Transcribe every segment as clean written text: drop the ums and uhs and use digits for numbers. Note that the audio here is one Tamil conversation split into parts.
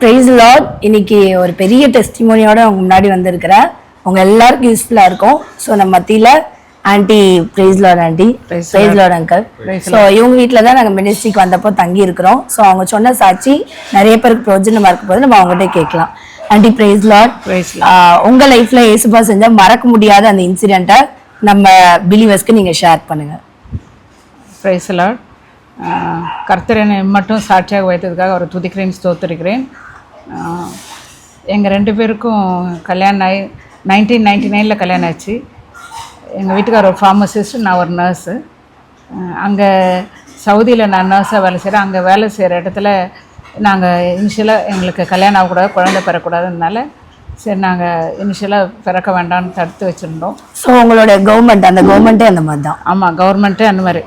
Price Lord. இன்னைக்கு ஒரு பெரிய டெஸ்டிமோனியோட உங்க முன்னாடி வந்திருக்கிறேன். உங்க எல்லாருக்கும் யூஸ்ஃபுல்லா இருக்கும். ஸோ நம்ம மத்தியில aunty praise Lord aunty, praise Lord uncle. So இவங்க வீட்டில் தான் நாங்கள் மினிஸ்ட்ரிக்கு வந்தப்போ தங்கி இருக்கிறோம். ஸோ அவங்க சொன்ன சாட்சி நிறைய பேருக்கு பிரயோஜனமா இருக்கும் போது நம்ம அவங்ககிட்ட கேட்கலாம். Aunty praise Lord. உங்க லைஃப்ல ஏசுபா செஞ்சா மறக்க முடியாத அந்த இன்சிடென்ட்டை நம்ம பிலீவர்ஸ்க்கு நீங்க ஷேர் பண்ணுங்க. Praise Lord. கர்த்தர் என்னை மட்டும் சாட்சியாக வைத்ததுக்காக அவர் துதிக்கிறேன், ஸ்தோத்திரிக்கிறேன். எங்கள் 2 பேருக்கும் கல்யாணம் ஆகி 1999 கல்யாணம் ஆச்சு. எங்கள் வீட்டுக்கார ஒரு ஃபார்மசிஸ்ட், நான் ஒரு நர்ஸு. அங்கே சவுதியில் நான் நர்ஸாக வேலை செய்கிறேன். அங்கே வேலை செய்கிற இடத்துல நாங்கள் இனிஷியலாக எங்களுக்கு கல்யாணம் ஆகக்கூடாது, குழந்தை பெறக்கூடாதுனால சரி நாங்கள் இனிஷியலாக பிறக்க வேண்டாம்னு தடுத்து வச்சுருந்தோம். ஸோ உங்களோட கவர்மெண்ட்டே அந்த மாதிரி தான்? ஆமாம், கவர்மெண்ட்டே அந்த மாதிரி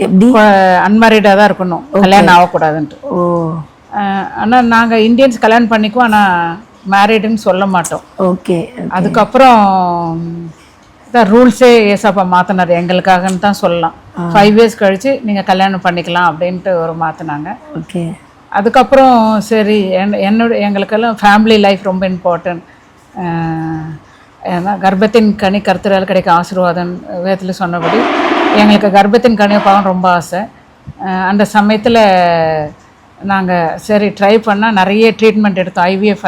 எப்படி அன்மேரிடாக தான் இருக்கணும், கல்யாணம் ஆகக்கூடாதுன்ட்டு. ஓ. ஆனால் நாங்கள் இந்தியன்ஸ் கல்யாணம் பண்ணிக்குவோம், ஆனால் மேரிடுன்னு சொல்ல மாட்டோம். ஓகே. அதுக்கப்புறம் தான் ரூல்ஸே ஏசாப்பா மாற்றினார் எங்களுக்காகன்னு தான் சொல்லலாம். 5 இயர்ஸ் கழித்து நீங்கள் கல்யாணம் பண்ணிக்கலாம் அப்படின்ட்டு ஒரு மாற்றினாங்க. ஓகே. அதுக்கப்புறம் சரி எங்களுக்கெல்லாம் ஃபேமிலி லைஃப் ரொம்ப இம்பார்ட்டன்ட். ஏன்னா கர்ப்பத்தின் கனி கர்த்தரால் கிடைக்க ஆசீர்வாதம் வேதத்தில் சொன்னபடி எங்களுக்கு கர்ப்பத்தின் கனியை பார்க்க ரொம்ப ஆசை. அந்த சமயத்தில் நாங்கள் சரி ட்ரை பண்ணால் நிறைய ட்ரீட்மெண்ட் எடுத்தோம். ஐவிஎஃப்,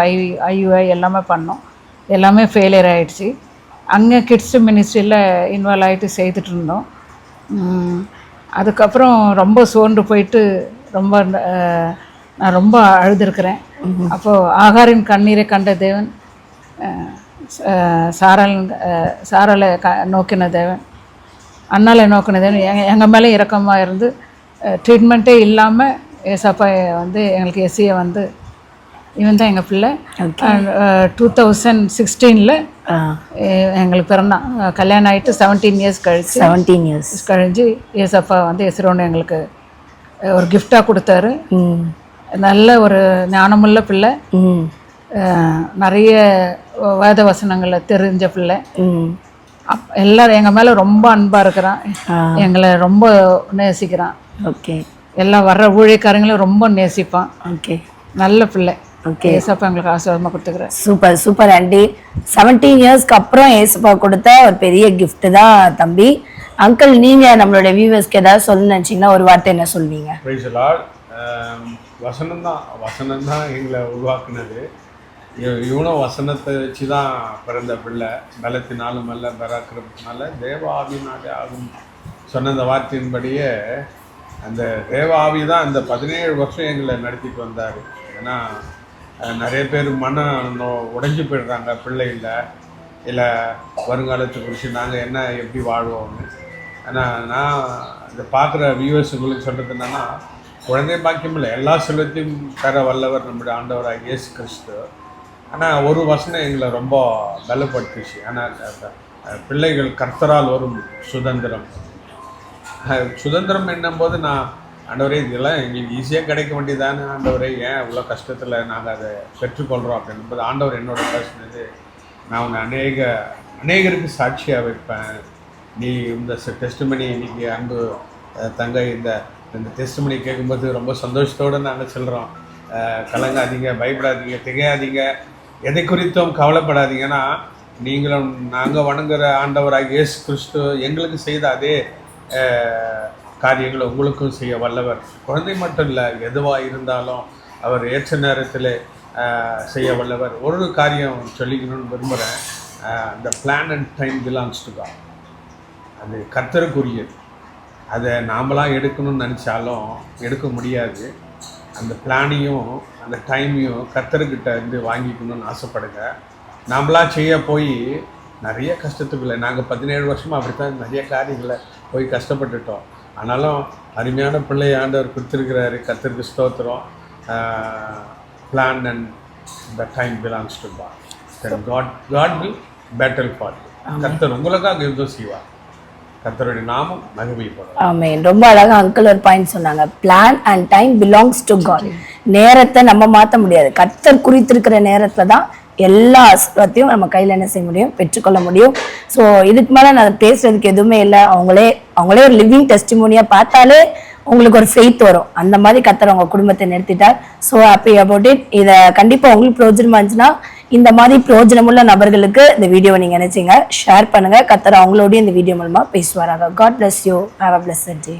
ஐயுஐ எல்லாமே பண்ணோம். எல்லாமே ஃபெயிலியர் ஆகிடுச்சு. அங்கே கிட்ஸ் மினிஸ்ட்ரியில் இன்வால்வ் ஆகிட்டு செய்துட்டு இருந்தோம். அதுக்கப்புறம் ரொம்ப சோர்ந்து போயிட்டு நான் ரொம்ப அழுதுருக்கிறேன். அப்போது ஆகாரின் கண்ணீரை கண்ட தேவன், சாராலை நோக்கின தேவன், அண்ணாலை நோக்கின தேவன் எங்கள் மேலே இரக்கமாக இருந்து ட்ரீட்மெண்ட்டே இல்லாமல் ஏசாப்பா வந்து எங்களுக்கு எஸ்சியை வந்து இவன் தான் எங்கள் பிள்ளை. 2016 எங்களுக்கு பிறந்தான். கல்யாணம் ஆகிட்டு 17 இயர்ஸ் கழிச்சு ஏசாப்பா வந்து எஸ்ரோன்னு எங்களுக்கு ஒரு கிஃப்டாக கொடுத்தாரு. நல்ல ஒரு ஞானமுள்ள பிள்ளை, நிறைய வேத வசனங்களை தெரிஞ்ச பிள்ளை. எல்லாரும் எங்கள் மேலே ரொம்ப அன்பாக இருக்கிறான், எங்களை ரொம்ப நேசிக்கிறான். ஓகே. எல்லாம் வர்ற ஊழியக்காரங்களும் ரொம்ப நேசிப்பான். ஓகே. நல்ல பிள்ளை. ஓகே. ஏசப்பா எங்களுக்கு ஆசீர்வாதமாக கொடுத்துக்கிறேன். Super super aunty. 17 இயர்ஸ்க்கு அப்புறம் ஏசப்பா கொடுத்த ஒரு பெரிய கிஃப்ட் தான் தம்பி. அங்கிள், நீங்கள் நம்மளோட வியூவர்ஸ்க்கு ஏதாவது சொல்ல நினச்சிங்கன்னா ஒரு வார்த்தை என்ன சொல்வீங்க? வசனம் தான் எங்களை உருவாக்குனது. இவனும் வசனத்தை வச்சு தான் பிறந்த பிள்ளை. பலத்தினாலும் அல்ல, பராக்கிரமத்தினால தேவ ஆவியினாலே ஆகும் சொன்ன அந்த வார்த்தையின்படியே அந்த தேவ ஆவி தான் அந்த 17 வருஷம் எங்களை நடத்திட்டு வந்தார். ஏன்னா நிறைய பேர் உடைஞ்சு போயிடுறாங்க பிள்ளை இல்லை வருங்காலத்தை குறித்து நாங்கள் என்ன எப்படி வாழ்வோம்னு. ஆனால் நான் இந்த பார்க்குற வியூவர்ஸுங்களுக்கு சொல்கிறது என்னென்னா, குழந்தை பாக்கியம் இல்லை, எல்லா செல்வத்தையும் தர வல்லவர் நம்முடைய ஆண்டவராக இயேசு கிறிஸ்து. ஆனால் ஒரு வசனம் எங்களை ரொம்ப பலப்படுத்துச்சு. ஆனால் பிள்ளைகள் கர்த்தரால் வரும் சுதந்திரம் என்னும்போது நான் ஆண்டவரே இதெல்லாம் எங்களுக்கு ஈஸியாக கிடைக்க வேண்டியதானே ஆண்டவரே, ஏன் இவ்வளோ கஷ்டத்தில் நாங்கள் அதை பெற்றுக்கொள்கிறோம் அப்படின்போது ஆண்டவர் என்னோட பேசினது, நான் உன்னை அநேகருக்கு சாட்சியாக வைப்பேன். நீ இந்த டெஸ்ட்மனி இன்னைக்கு அன்பு தங்கை இந்த டெஸ்ட்மனி கேட்கும்போது ரொம்ப சந்தோஷத்தோடு நாங்கள் சொல்கிறோம். கலங்காதீங்க, பயப்படாதீங்க, திகையாதீங்க, எதை குறித்தும் கவலைப்படாதீங்கன்னா நீங்களும் நாங்கள் வணங்குகிற ஆண்டவராக இயேசு கிறிஸ்து எங்களுக்கு செய்த அதே காரியங்களை உங்களுக்கும் செய்ய வல்லவர். குழந்தை மட்டும் இல்லை, எதுவாக இருந்தாலும் அவர் ஏற்ற நேரத்தில் செய்ய வல்லவர். ஒரு காரியம் சொல்லிக்கணும்னு விரும்புகிறேன். இந்த plan and time belongs to God. அது கர்த்தருக்குரியது. அதை நாமளாக எடுக்கணும்னு நினச்சாலும் எடுக்க முடியாது. அந்த பிளானையும் அந்த டைமையும் கர்த்தர்கிட்ட இருந்து வாங்கிக்கணும்னு ஆசைப்படுங்க. நாமளாக செய்ய போய் நிறைய கஷ்டத்துக்குள்ள நாங்கள் 17 வருஷமாக அப்படித்தான் நிறைய காரியங்களை போய் கஷ்டப்பட்டுட்டோம். ஆனாலும் அருமையான பிள்ளை ஆண்டவர் கொடுத்துருக்கிறாரு. கர்த்தருக்கு ஸ்தோத்திரம். Plan and the time belongs to God. God will battle for you. கர்த்தர் உங்களுக்காக யுத்தம் செய்வார். கர்த்தருடைய நாமம் மகிமைப்படும். ஆமென். ரொம்ப அழகா அங்கிள் ஒரு பாயிண்ட் சொன்னாங்க. Plan and time belongs to God. நேரத்தை நம்ம மாற்ற முடியாது. கர்த்தர் குறித்திருக்கிற நேரத்தில் தான் எல்லா ஆசீர்வாதத்தையும் நம்ம கையில் என்ன செய்ய முடியும், பெற்றுக்கொள்ள முடியும். ஸோ இதுக்கு மேலே நான் பேசுறதுக்கு எதுவுமே இல்லை. அவங்களே ஒரு லிவிங் டெஸ்டிமோனியாக பார்த்தாலே உங்களுக்கு ஒரு ஃபெய்த் வரும். அந்த மாதிரி கர்த்தர் உங்க குடும்பத்தை நிறுத்திட்டார். So happy about it. இதை கண்டிப்பா உங்களுக்கு பிரயோஜனமா இருந்துச்சுன்னா இந்த மாதிரி பிரயோஜனமுள்ள நபர்களுக்கு இந்த வீடியோவை நீங்க நினைச்சீங்க ஷேர் பண்ணுங்க. கர்த்தர் அவங்களோடய இந்த வீடியோ மூலமா பேசுவாராங்க. God bless you. Have a blessed day.